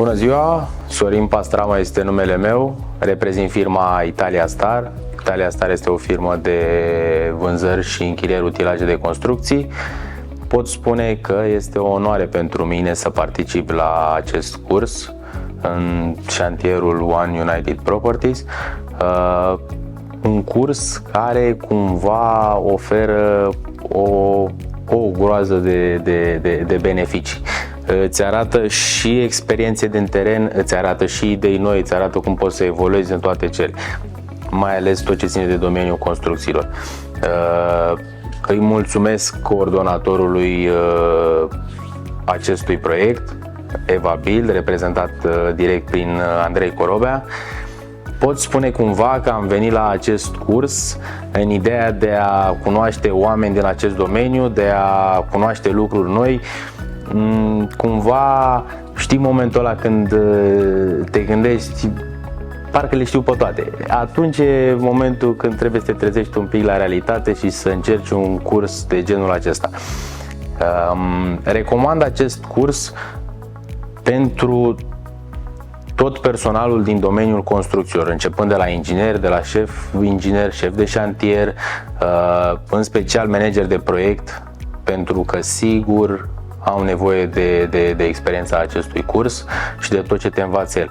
Bună ziua, Sorin Pastrama este numele meu, reprezint firma Italia Star. Italia Star este o firmă de vânzări și închirieri utilaje de construcții. Pot spune că este o onoare pentru mine să particip la acest curs în șantierul One United Properties, un curs care cumva oferă o groază de beneficii. Îți arată și experiențe din teren, îți arată și idei noi, îți arată cum poți să evoluezi în toate cele, mai ales tot ce ține de domeniul construcțiilor. Îi mulțumesc coordonatorului acestui proiect, Eva Bild, reprezentat direct prin Andrei Corobea. Pot spune cumva că am venit la acest curs în ideea de a cunoaște oameni din acest domeniu, de a cunoaște lucruri noi. Cumva știi momentul ăla când te gândești, parcă le știu pe toate. Atunci e momentul când trebuie să te trezești un pic la realitate și să încerci un curs de genul acesta. Recomand acest curs pentru tot personalul din domeniul construcțiilor, începând de la inginer, de la șef inginer, șef de șantier, în special manager de proiect, pentru că sigur au nevoie de experiența acestui curs și de tot ce te învață el.